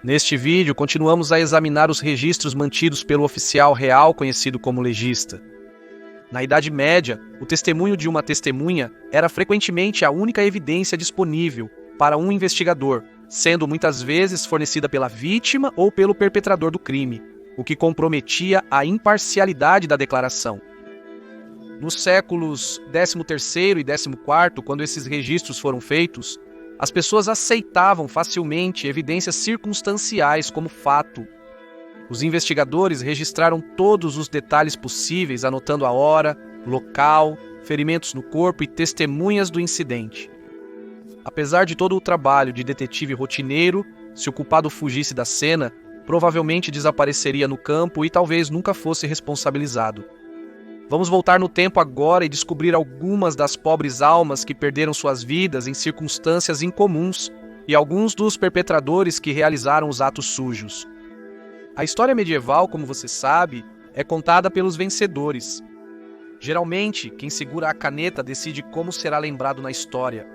Neste vídeo, continuamos a examinar os registros mantidos pelo oficial real conhecido como legista. Na Idade Média, o testemunho de uma testemunha era frequentemente a única evidência disponível para um investigador, sendo muitas vezes fornecida pela vítima ou pelo perpetrador do crime, o que comprometia a imparcialidade da declaração. Nos séculos XIII e XIV, quando esses registros foram feitos, as pessoas aceitavam facilmente evidências circunstanciais como fato. Os investigadores registraram todos os detalhes possíveis, anotando a hora, local, ferimentos no corpo e testemunhas do incidente. Apesar de todo o trabalho de detetive rotineiro, se o culpado fugisse da cena, provavelmente desapareceria no campo e talvez nunca fosse responsabilizado. Vamos voltar no tempo agora e descobrir algumas das pobres almas que perderam suas vidas em circunstâncias incomuns e alguns dos perpetradores que realizaram os atos sujos. A história medieval, como você sabe, é contada pelos vencedores. Geralmente, quem segura a caneta decide como será lembrado na história.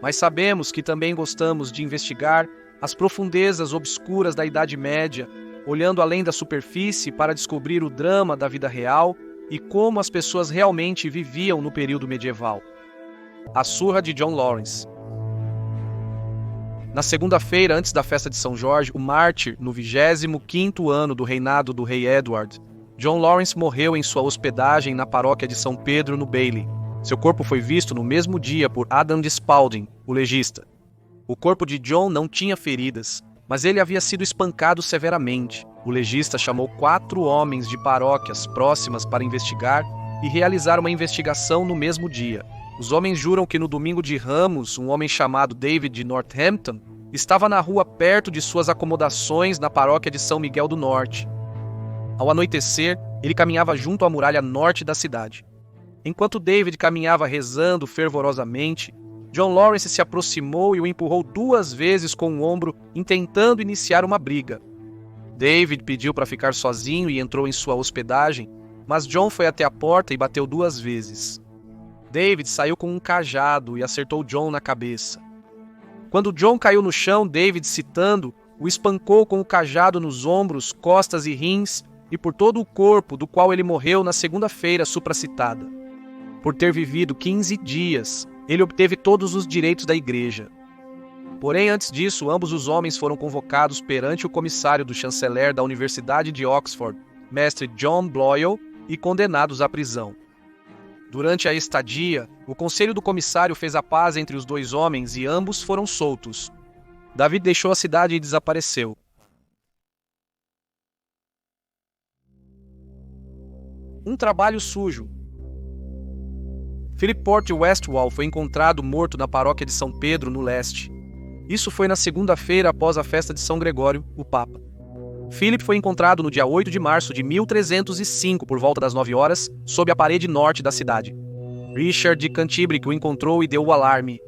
Mas sabemos que também gostamos de investigar as profundezas obscuras da Idade Média, olhando além da superfície para descobrir o drama da vida real e como as pessoas realmente viviam no período medieval. A surra de John Lawrence. Na segunda-feira, antes da festa de São Jorge, o mártir, no 25º ano do reinado do rei Edward, John Lawrence morreu em sua hospedagem na paróquia de São Pedro, no Bailey. Seu corpo foi visto no mesmo dia por Adam de Spalding, o legista. O corpo de John não tinha feridas, mas ele havia sido espancado severamente. O legista chamou 4 homens de paróquias próximas para investigar e realizar uma investigação no mesmo dia. Os homens juram que no domingo de Ramos, um homem chamado David de Northampton estava na rua perto de suas acomodações na paróquia de São Miguel do Norte. Ao anoitecer, ele caminhava junto à muralha norte da cidade. Enquanto David caminhava rezando fervorosamente, John Lawrence se aproximou e o empurrou 2 vezes com o ombro, intentando iniciar uma briga. David pediu para ficar sozinho e entrou em sua hospedagem, mas John foi até a porta e bateu 2 vezes. David saiu com um cajado e acertou John na cabeça. Quando John caiu no chão, David, citando, o espancou com o cajado nos ombros, costas e rins e por todo o corpo, do qual ele morreu na segunda-feira supracitada. Por ter vivido 15 dias, ele obteve todos os direitos da igreja. Porém, antes disso, ambos os homens foram convocados perante o comissário do chanceler da Universidade de Oxford, mestre John Bloyle, e condenados à prisão. Durante a estadia, o conselho do comissário fez a paz entre os 2 homens e ambos foram soltos. David deixou a cidade e desapareceu. Um trabalho sujo. Philip Porte Westwall foi encontrado morto na paróquia de São Pedro, no leste. Isso foi na segunda-feira após a festa de São Gregório, o Papa. Philip foi encontrado no dia 8 de março de 1305, por volta das 9 horas, sob a parede norte da cidade. Richard de Canterbury o encontrou e deu o alarme.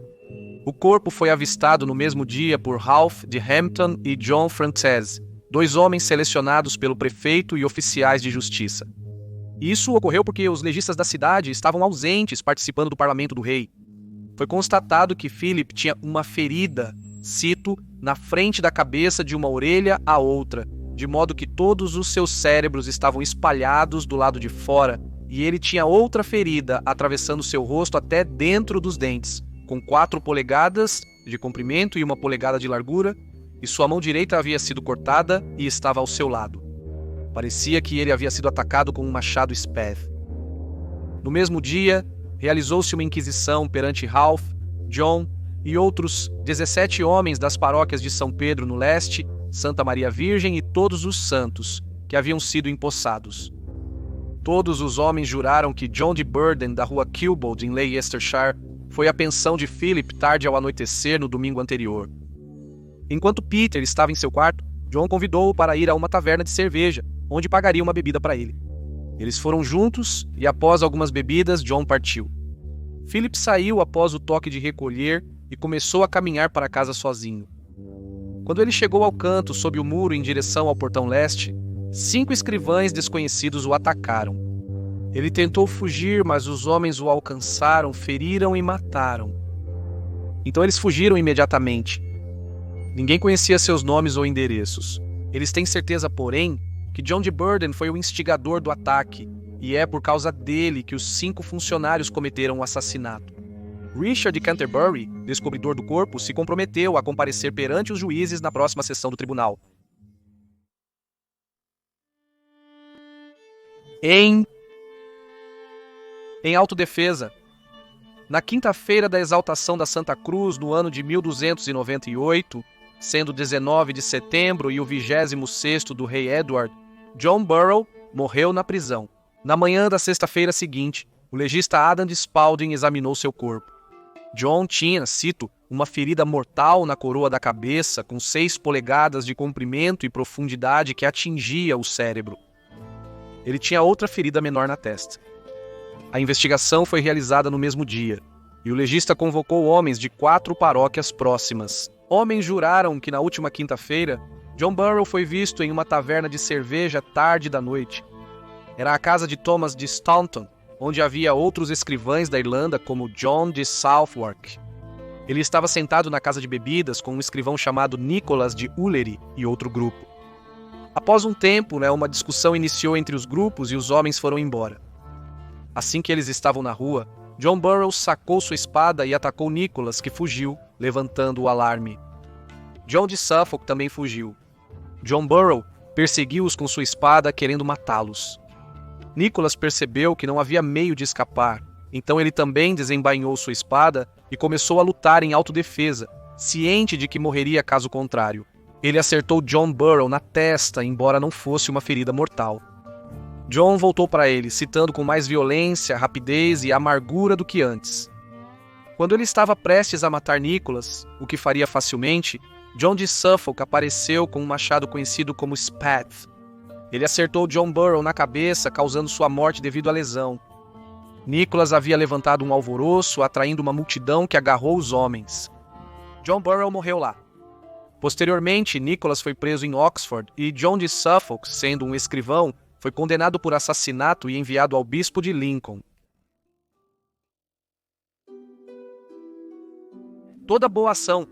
O corpo foi avistado no mesmo dia por Ralph de Hampton e John Frances, 2 homens selecionados pelo prefeito e oficiais de justiça. Isso ocorreu porque os legistas da cidade estavam ausentes participando do parlamento do rei. Foi constatado que Philip tinha uma ferida, cito, na frente da cabeça de uma orelha à outra, de modo que todos os seus cérebros estavam espalhados do lado de fora, e ele tinha outra ferida atravessando seu rosto até dentro dos dentes, com 4 polegadas de comprimento e 1 polegada de largura, e sua mão direita havia sido cortada e estava ao seu lado. Parecia que ele havia sido atacado com um machado Speth. No mesmo dia, realizou-se uma inquisição perante Ralph, John e outros 17 homens das paróquias de São Pedro no leste, Santa Maria Virgem e todos os santos, que haviam sido empossados. Todos os homens juraram que John de Burden, da rua Kilbold, em Leicestershire, foi à pensão de Philip tarde ao anoitecer no domingo anterior. Enquanto Peter estava em seu quarto, John convidou-o para ir a uma taverna de cerveja, onde pagaria uma bebida para ele. Eles foram juntos e, após algumas bebidas, John partiu. Philip saiu após o toque de recolher e começou a caminhar para casa sozinho. Quando ele chegou ao canto sob o muro em direção ao portão leste, 5 escrivães desconhecidos o atacaram. Ele tentou fugir, mas os homens o alcançaram, feriram e mataram. Então eles fugiram imediatamente. Ninguém conhecia seus nomes ou endereços. Eles têm certeza, porém, que John de Burden foi o instigador do ataque, e é por causa dele que os 5 funcionários cometeram o assassinato. Richard de Canterbury, descobridor do corpo, se comprometeu a comparecer perante os juízes na próxima sessão do tribunal. Em autodefesa, na quinta-feira da exaltação da Santa Cruz, no ano de 1298, sendo 19 de setembro e o 26º do rei Edward, John Burrough morreu na prisão. Na manhã da sexta-feira seguinte, o legista Adam de Spalding examinou seu corpo. John tinha, cito, uma ferida mortal na coroa da cabeça com 6 polegadas de comprimento e profundidade que atingia o cérebro. Ele tinha outra ferida menor na testa. A investigação foi realizada no mesmo dia, e o legista convocou homens de 4 paróquias próximas. Homens juraram que na última quinta-feira, John Burrough foi visto em uma taverna de cerveja tarde da noite. Era a casa de Thomas de Staunton, onde havia outros escrivães da Irlanda como John de Southwark. Ele estava sentado na casa de bebidas com um escrivão chamado Nicholas de Ullery e outro grupo. Após um tempo, uma discussão iniciou entre os grupos e os homens foram embora. Assim que eles estavam na rua, John Burrough sacou sua espada e atacou Nicholas, que fugiu, levantando o alarme. John de Suffolk também fugiu. John Burrough perseguiu-os com sua espada, querendo matá-los. Nicholas percebeu que não havia meio de escapar, então ele também desembainhou sua espada e começou a lutar em autodefesa, ciente de que morreria caso contrário. Ele acertou John Burrough na testa, embora não fosse uma ferida mortal. John voltou para ele, citando com mais violência, rapidez e amargura do que antes. Quando ele estava prestes a matar Nicholas, o que faria facilmente, John de Suffolk apareceu com um machado conhecido como Spath. Ele acertou John Burrough na cabeça, causando sua morte devido à lesão. Nicholas havia levantado um alvoroço, atraindo uma multidão que agarrou os homens. John Burrough morreu lá. Posteriormente, Nicholas foi preso em Oxford e John de Suffolk, sendo um escrivão, foi condenado por assassinato e enviado ao bispo de Lincoln. Toda boa ação.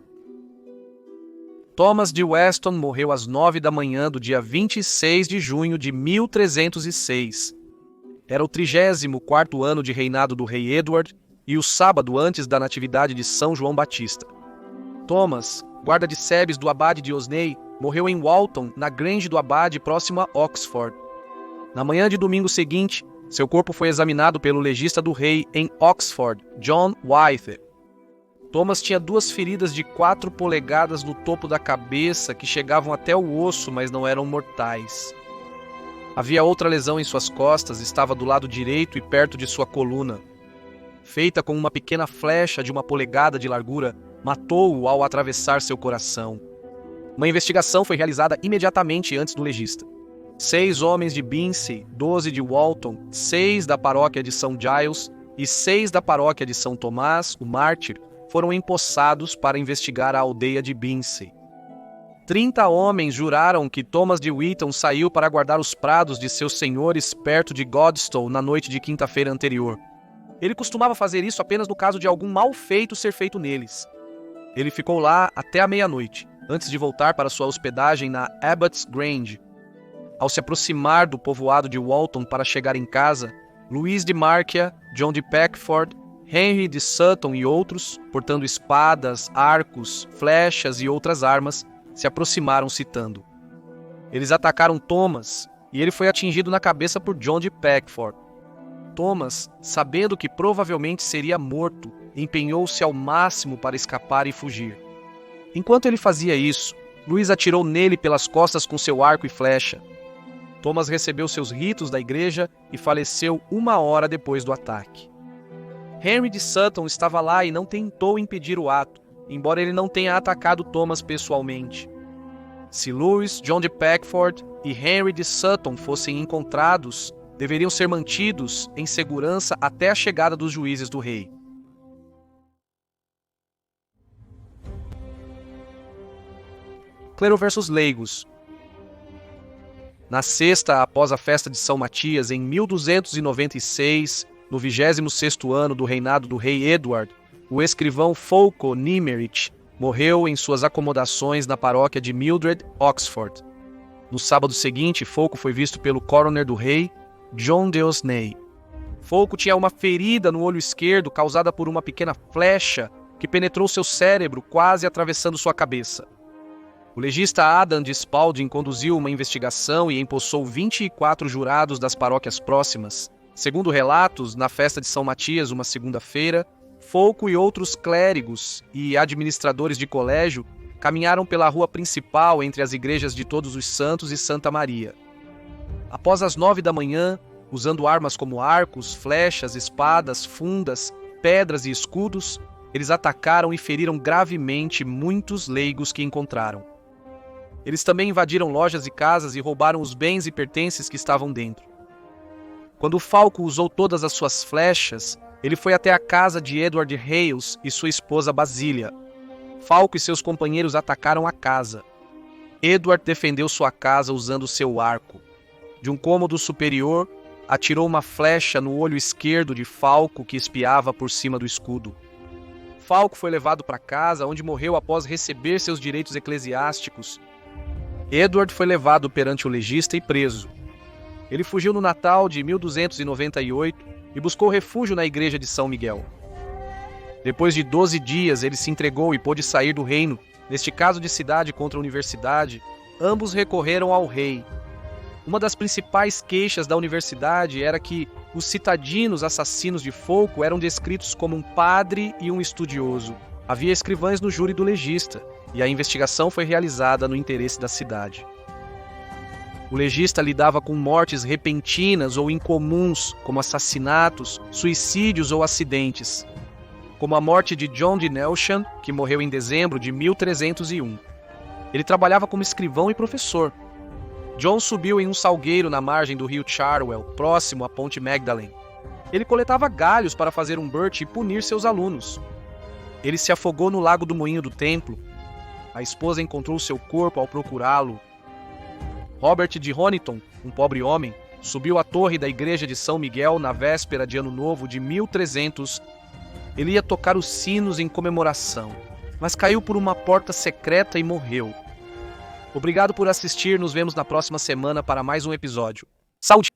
Thomas de Weston morreu às 9 da manhã do dia 26 de junho de 1306. Era o 34º ano de reinado do rei Edward e o sábado antes da natividade de São João Batista. Thomas, guarda de sebes do abade de Osney, morreu em Walton, na grange do abade próximo a Oxford. Na manhã de domingo seguinte, seu corpo foi examinado pelo legista do rei em Oxford, John Wythe. Thomas tinha 2 feridas de 4 polegadas no topo da cabeça que chegavam até o osso, mas não eram mortais. Havia outra lesão em suas costas, estava do lado direito e perto de sua coluna. Feita com uma pequena flecha de 1 polegada de largura, matou-o ao atravessar seu coração. Uma investigação foi realizada imediatamente antes do legista. 6 homens de Binsey, 12 de Walton, 6 da paróquia de São Giles e 6 da paróquia de São Tomás, o Mártir, foram empossados para investigar a aldeia de Binsey. 30 homens juraram que Thomas de Wheaton saiu para guardar os prados de seus senhores perto de Godstow na noite de quinta-feira anterior. Ele costumava fazer isso apenas no caso de algum mal feito ser feito neles. Ele ficou lá até a meia-noite, antes de voltar para sua hospedagem na Abbott's Grange. Ao se aproximar do povoado de Walton para chegar em casa, Luís de Markia, John de Peckford, Henry de Sutton e outros, portando espadas, arcos, flechas e outras armas, se aproximaram citando. Eles atacaram Thomas e ele foi atingido na cabeça por John de Peckford. Thomas, sabendo que provavelmente seria morto, empenhou-se ao máximo para escapar e fugir. Enquanto ele fazia isso, Luís atirou nele pelas costas com seu arco e flecha. Thomas recebeu seus ritos da igreja e faleceu 1 hora depois do ataque. Henry de Sutton estava lá e não tentou impedir o ato, embora ele não tenha atacado Thomas pessoalmente. Se Louis, John de Peckford e Henry de Sutton fossem encontrados, deveriam ser mantidos em segurança até a chegada dos juízes do rei. Clero versus leigos. Na sexta após a festa de São Matias, em 1296, no 26º ano do reinado do rei Edward, o escrivão Fulco Nimmerich morreu em suas acomodações na paróquia de Mildred, Oxford. No sábado seguinte, Folco foi visto pelo coroner do rei, John Deosney. Folco tinha uma ferida no olho esquerdo causada por uma pequena flecha que penetrou seu cérebro, quase atravessando sua cabeça. O legista Adam de Spalding conduziu uma investigação e empossou 24 jurados das paróquias próximas. Segundo relatos, na festa de São Matias, uma segunda-feira, Folco e outros clérigos e administradores de colégio caminharam pela rua principal entre as igrejas de Todos os Santos e Santa Maria. Após as 9 da manhã, usando armas como arcos, flechas, espadas, fundas, pedras e escudos, eles atacaram e feriram gravemente muitos leigos que encontraram. Eles também invadiram lojas e casas e roubaram os bens e pertences que estavam dentro. Quando Folco usou todas as suas flechas, ele foi até a casa de Edward Hales e sua esposa Basília. Folco e seus companheiros atacaram a casa. Edward defendeu sua casa usando seu arco. De um cômodo superior, atirou uma flecha no olho esquerdo de Folco, que espiava por cima do escudo. Folco foi levado para casa, onde morreu após receber seus direitos eclesiásticos. Edward foi levado perante o legista e preso. Ele fugiu no Natal de 1298 e buscou refúgio na igreja de São Miguel. Depois de 12 dias, ele se entregou e pôde sair do reino. Neste caso de cidade contra universidade, ambos recorreram ao rei. Uma das principais queixas da universidade era que os citadinos assassinos de Folco eram descritos como um padre e um estudioso. Havia escrivães no júri do legista, e a investigação foi realizada no interesse da cidade. O legista lidava com mortes repentinas ou incomuns, como assassinatos, suicídios ou acidentes, como a morte de John de Nelsham, que morreu em dezembro de 1301. Ele trabalhava como escrivão e professor. John subiu em um salgueiro na margem do rio Cherwell, próximo à Ponte Magdalen. Ele coletava galhos para fazer um birch e punir seus alunos. Ele se afogou no lago do Moinho do Templo. A esposa encontrou seu corpo ao procurá-lo. Robert de Honiton, um pobre homem, subiu à torre da igreja de São Miguel na véspera de Ano Novo de 1300. Ele ia tocar os sinos em comemoração, mas caiu por uma porta secreta e morreu. Obrigado por assistir, nos vemos na próxima semana para mais um episódio. Saúde!